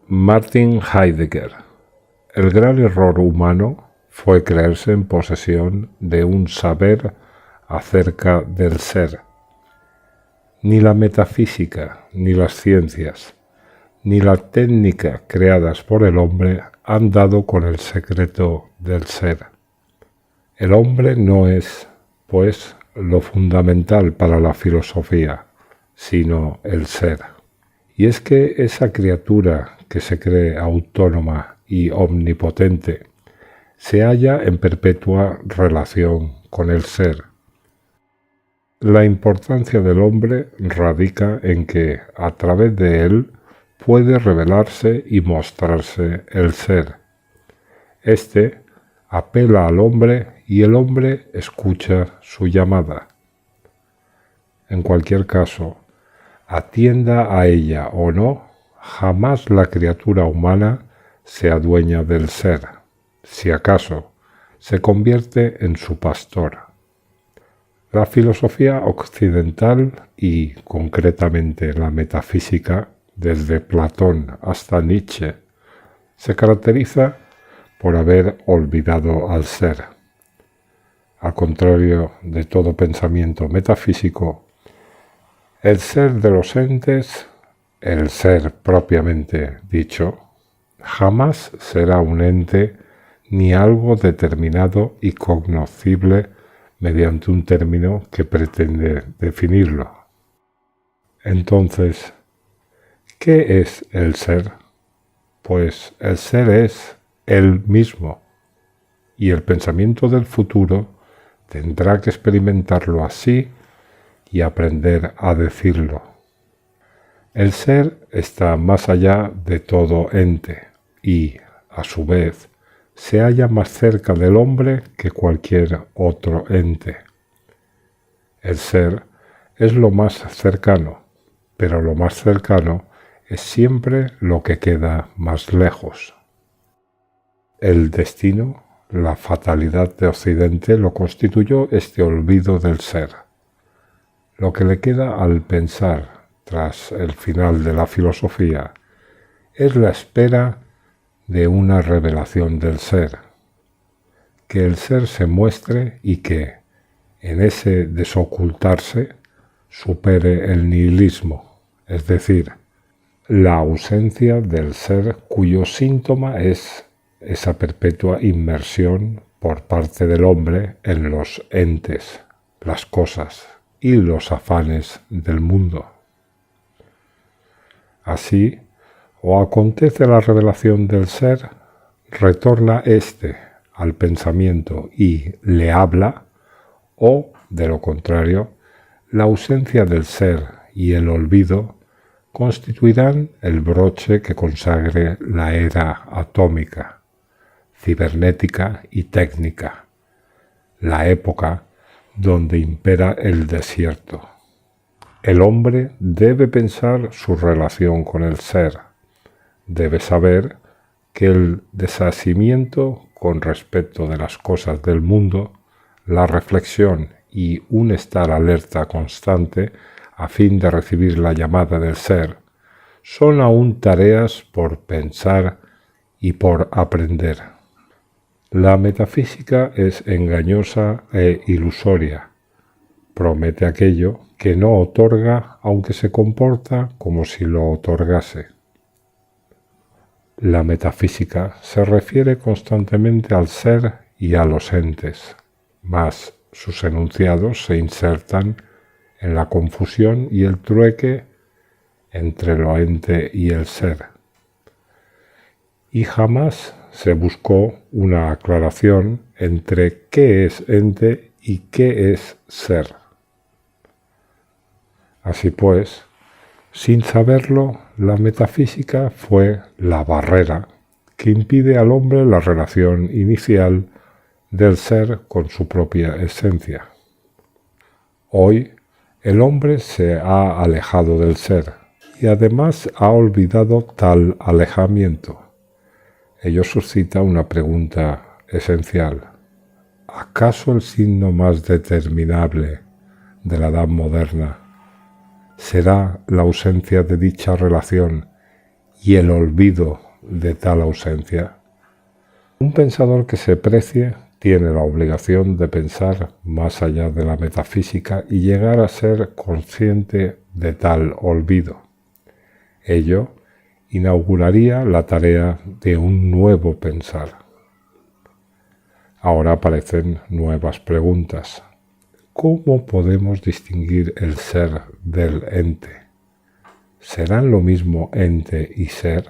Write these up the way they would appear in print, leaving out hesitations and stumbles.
Martin Heidegger. El gran error humano fue creerse en posesión de un saber acerca del ser. Ni la metafísica, ni las ciencias, ni la técnica creadas por el hombre han dado con el secreto del ser. El hombre no es, pues, lo fundamental para la filosofía, sino el ser. Y es que esa criatura que se cree autónoma y omnipotente se halla en perpetua relación con el ser. La importancia del hombre radica en que, a través de él, puede revelarse y mostrarse el ser. Este apela al hombre y el hombre escucha su llamada. En cualquier caso, atienda a ella o no, jamás la criatura humana se adueña del ser. Si acaso, se convierte en su pastor. La filosofía occidental y, concretamente, la metafísica, desde Platón hasta Nietzsche, se caracteriza por haber olvidado al ser. Al contrario de todo pensamiento metafísico, el ser de los entes, el ser propiamente dicho, jamás será un ente ni algo determinado y cognoscible mediante un término que pretende definirlo. Entonces, ¿qué es el ser? Pues el ser es él mismo, y el pensamiento del futuro tendrá que experimentarlo así y aprender a decirlo. El ser está más allá de todo ente y, a su vez, se halla más cerca del hombre que cualquier otro ente. El ser es lo más cercano, pero lo más cercano es siempre lo que queda más lejos. El destino, la fatalidad de Occidente lo constituyó este olvido del ser. Lo que le queda al pensar tras el final de la filosofía es la espera de una revelación del ser, que el ser se muestre y que, en ese desocultarse, supere el nihilismo, es decir, la ausencia del ser cuyo síntoma es esa perpetua inmersión por parte del hombre en los entes, las cosas y los afanes del mundo. Así, o acontece la revelación del ser, retorna éste al pensamiento y le habla, o, de lo contrario, la ausencia del ser y el olvido constituirán el broche que consagre la era atómica, cibernética y técnica, la época donde impera el desierto. El hombre debe pensar su relación con el ser. Debe saber que el desasimiento con respecto de las cosas del mundo, la reflexión y un estar alerta constante a fin de recibir la llamada del ser, son aún tareas por pensar y por aprender. La metafísica es engañosa e ilusoria. Promete aquello que no otorga, aunque se comporta como si lo otorgase. La metafísica se refiere constantemente al ser y a los entes, mas sus enunciados se insertan en la confusión y el trueque entre lo ente y el ser. Y jamás se buscó una aclaración entre qué es ente y qué es ser. Así pues, sin saberlo, la metafísica fue la barrera que impide al hombre la relación inicial del ser con su propia esencia. Hoy, el hombre se ha alejado del ser y además ha olvidado tal alejamiento. Ello suscita una pregunta esencial. ¿Acaso el signo más determinable de la edad moderna será la ausencia de dicha relación y el olvido de tal ausencia. Un pensador que se precie tiene la obligación de pensar más allá de la metafísica y llegar a ser consciente de tal olvido. Ello inauguraría la tarea de un nuevo pensar. Ahora aparecen nuevas preguntas. ¿Cómo podemos distinguir el ser del ente? ¿Serán lo mismo ente y ser?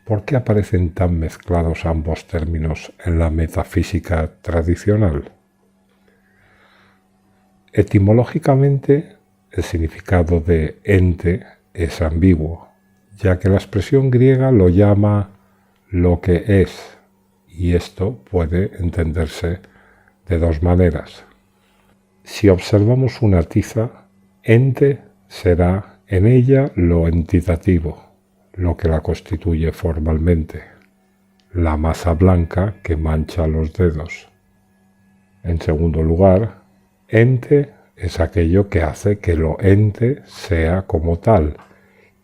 ¿Por qué aparecen tan mezclados ambos términos en la metafísica tradicional? Etimológicamente, el significado de ente es ambiguo, ya que la expresión griega lo llama lo que es, y esto puede entenderse de dos maneras. Si observamos una tiza, ente será en ella lo entitativo, lo que la constituye formalmente, la masa blanca que mancha los dedos. En segundo lugar, ente es aquello que hace que lo ente sea como tal,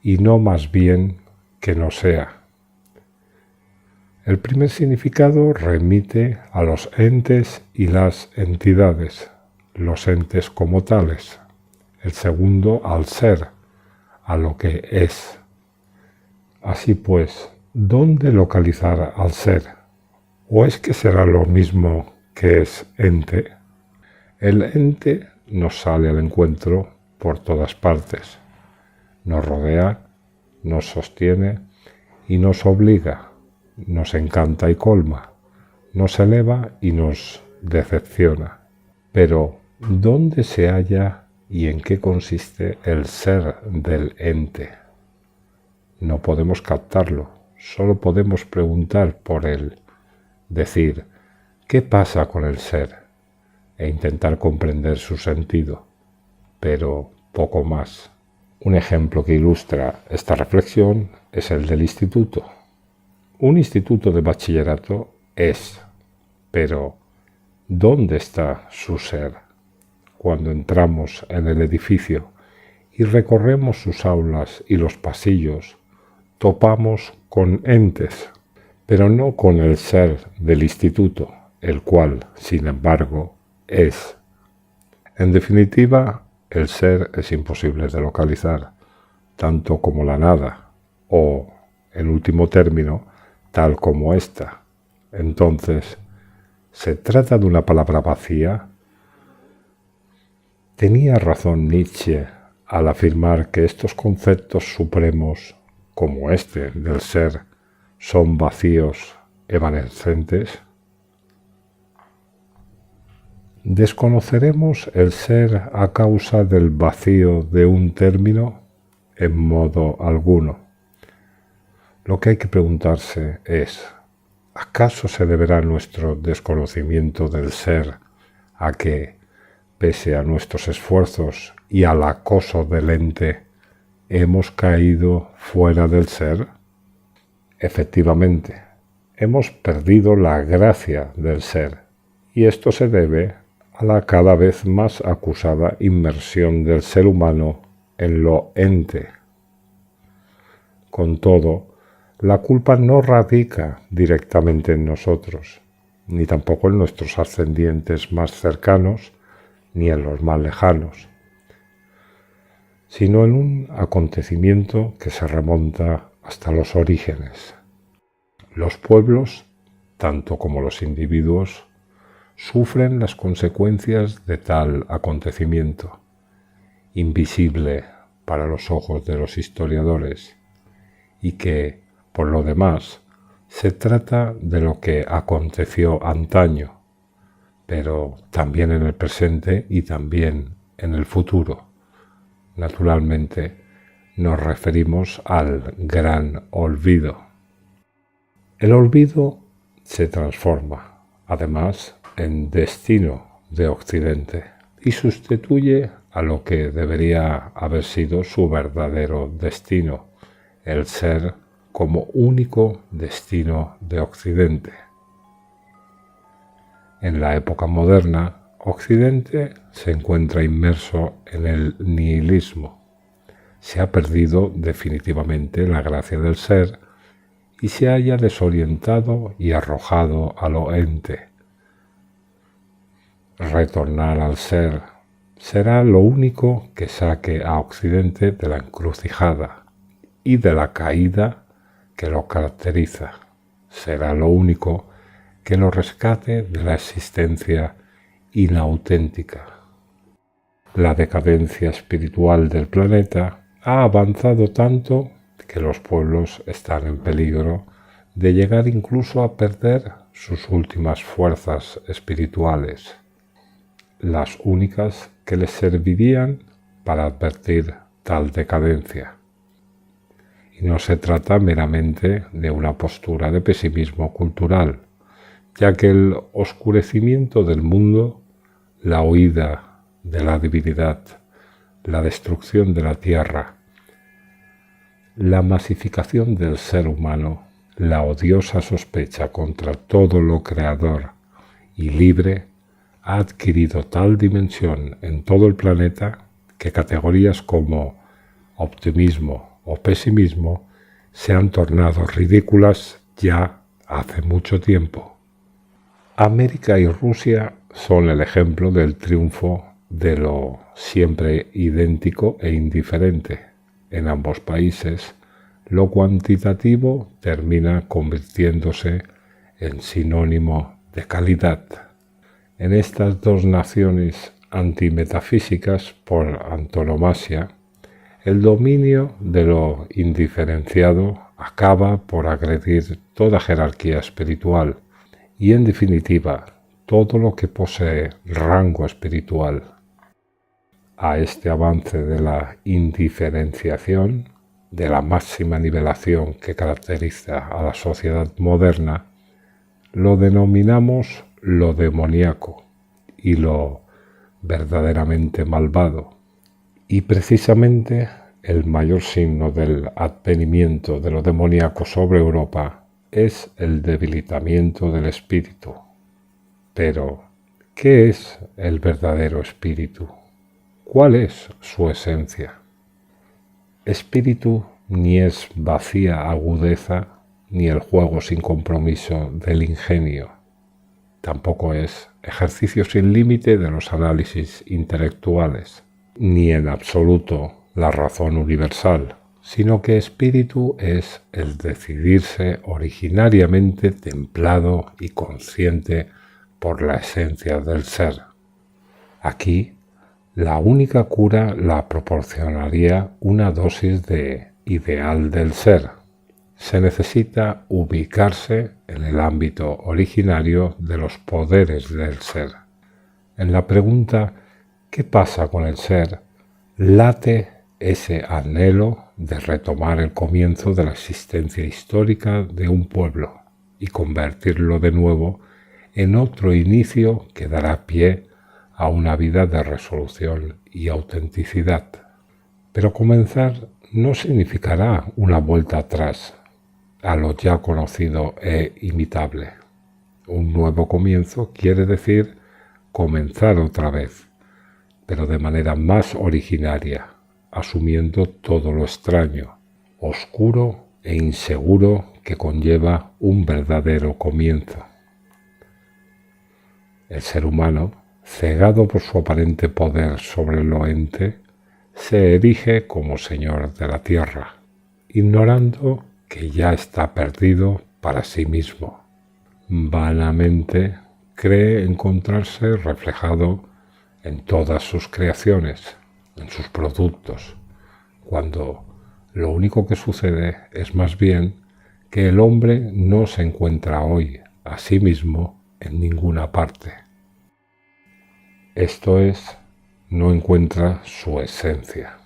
y no más bien que no sea. El primer significado remite a los entes y las entidades, los entes como tales. El segundo al ser, a lo que es. Así pues, ¿dónde localizar al ser? ¿O es que será lo mismo que es ente? El ente nos sale al encuentro por todas partes. Nos rodea, nos sostiene y nos obliga, nos encanta y colma, nos eleva y nos decepciona. Pero, ¿dónde se halla y en qué consiste el ser del ente? No podemos captarlo, solo podemos preguntar por él, decir, ¿qué pasa con el ser? E intentar comprender su sentido, pero poco más. Un ejemplo que ilustra esta reflexión es el del instituto. Un instituto de bachillerato es, pero ¿dónde está su ser? Cuando entramos en el edificio y recorremos sus aulas y los pasillos, topamos con entes, pero no con el ser del instituto, el cual, sin embargo, es. En definitiva, el ser es imposible de localizar, tanto como la nada, o, en último término, tal como ésta. Entonces, ¿se trata de una palabra vacía? Tenía razón Nietzsche al afirmar que estos conceptos supremos, como este del ser, son vacíos, evanescentes. ¿Desconoceremos el ser a causa del vacío de un término? En modo alguno. Lo que hay que preguntarse es, ¿acaso se deberá nuestro desconocimiento del ser a que, pese a nuestros esfuerzos y al acoso del ente, hemos caído fuera del ser? Efectivamente, hemos perdido la gracia del ser, y esto se debe a la cada vez más acusada inmersión del ser humano en lo ente. Con todo, la culpa no radica directamente en nosotros, ni tampoco en nuestros ascendientes más cercanos, ni en los más lejanos, sino en un acontecimiento que se remonta hasta los orígenes. Los pueblos, tanto como los individuos, sufren las consecuencias de tal acontecimiento, invisible para los ojos de los historiadores, y que, por lo demás, se trata de lo que aconteció antaño, pero también en el presente y también en el futuro. Naturalmente, nos referimos al gran olvido. El olvido se transforma, además, en destino de Occidente y sustituye a lo que debería haber sido su verdadero destino, el ser como único destino de Occidente. En la época moderna, Occidente se encuentra inmerso en el nihilismo, se ha perdido definitivamente la gracia del ser y se haya desorientado y arrojado a lo ente. Retornar al ser será lo único que saque a Occidente de la encrucijada y de la caída que lo caracteriza. Será lo único que lo rescate de la existencia inauténtica. La decadencia espiritual del planeta ha avanzado tanto que los pueblos están en peligro de llegar incluso a perder sus últimas fuerzas espirituales, las únicas que les servirían para advertir tal decadencia. Y no se trata meramente de una postura de pesimismo cultural, ya que el oscurecimiento del mundo, la huida de la divinidad, la destrucción de la tierra, la masificación del ser humano, la odiosa sospecha contra todo lo creador y libre, ha adquirido tal dimensión en todo el planeta que categorías como optimismo o pesimismo se han tornado ridículas ya hace mucho tiempo. América y Rusia son el ejemplo del triunfo de lo siempre idéntico e indiferente. En ambos países, lo cuantitativo termina convirtiéndose en sinónimo de calidad. En estas dos naciones antimetafísicas por antonomasia, el dominio de lo indiferenciado acaba por agredir toda jerarquía espiritual y, en definitiva, todo lo que posee rango espiritual. A este avance de la indiferenciación, de la máxima nivelación que caracteriza a la sociedad moderna, lo denominamos lo demoníaco y lo verdaderamente malvado. Y precisamente el mayor signo del advenimiento de lo demoníaco sobre Europa es el debilitamiento del espíritu. Pero, ¿qué es el verdadero espíritu? ¿Cuál es su esencia? Espíritu ni es vacía agudeza, ni el juego sin compromiso del ingenio. Tampoco es ejercicio sin límite de los análisis intelectuales, ni en absoluto la razón universal, sino que espíritu es el decidirse originariamente templado y consciente por la esencia del ser. Aquí, la única cura la proporcionaría una dosis de ideal del ser. Se necesita ubicarse en el ámbito originario de los poderes del ser. En la pregunta ¿qué pasa con el ser?, late ese anhelo de retomar el comienzo de la existencia histórica de un pueblo y convertirlo de nuevo en otro inicio que dará pie a una vida de resolución y autenticidad. Pero comenzar no significará una vuelta atrás a lo ya conocido e imitable. Un nuevo comienzo quiere decir comenzar otra vez, pero de manera más originaria, asumiendo todo lo extraño, oscuro e inseguro que conlleva un verdadero comienzo. El ser humano, cegado por su aparente poder sobre lo ente, se erige como señor de la tierra, ignorando que ya está perdido para sí mismo. Vanamente cree encontrarse reflejado en todas sus creaciones, en sus productos, cuando lo único que sucede es más bien que el hombre no se encuentra hoy a sí mismo en ninguna parte. Esto es, no encuentra su esencia.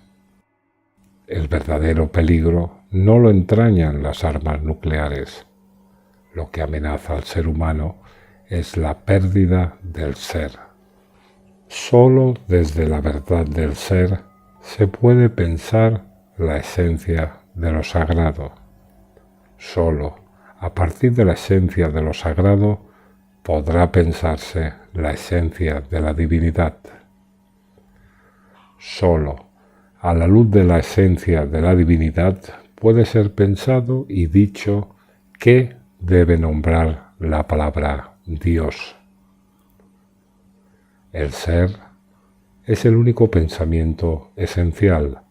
El verdadero peligro no lo entrañan las armas nucleares. Lo que amenaza al ser humano es la pérdida del ser. Solo desde la verdad del ser se puede pensar la esencia de lo sagrado. Solo a partir de la esencia de lo sagrado podrá pensarse la esencia de la divinidad. Solo a la luz de la esencia de la divinidad, puede ser pensado y dicho que debe nombrar la palabra Dios. El ser es el único pensamiento esencial,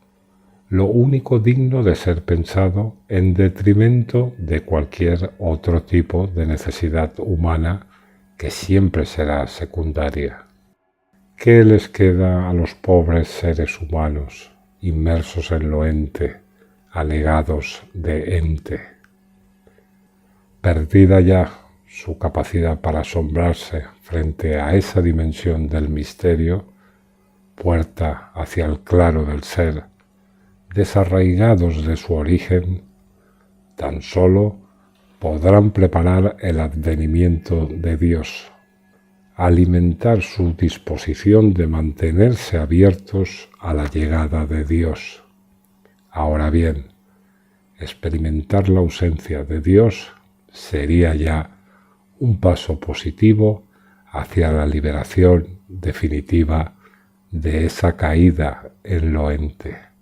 lo único digno de ser pensado en detrimento de cualquier otro tipo de necesidad humana que siempre será secundaria. ¿Qué les queda a los pobres seres humanos, inmersos en lo ente, anegados de ente? Perdida ya su capacidad para asombrarse frente a esa dimensión del misterio, puerta hacia el claro del ser, desarraigados de su origen, tan solo podrán preparar el advenimiento de Dios, alimentar su disposición de mantenerse abiertos a la llegada de Dios. Ahora bien, experimentar la ausencia de Dios sería ya un paso positivo hacia la liberación definitiva de esa caída en lo ente.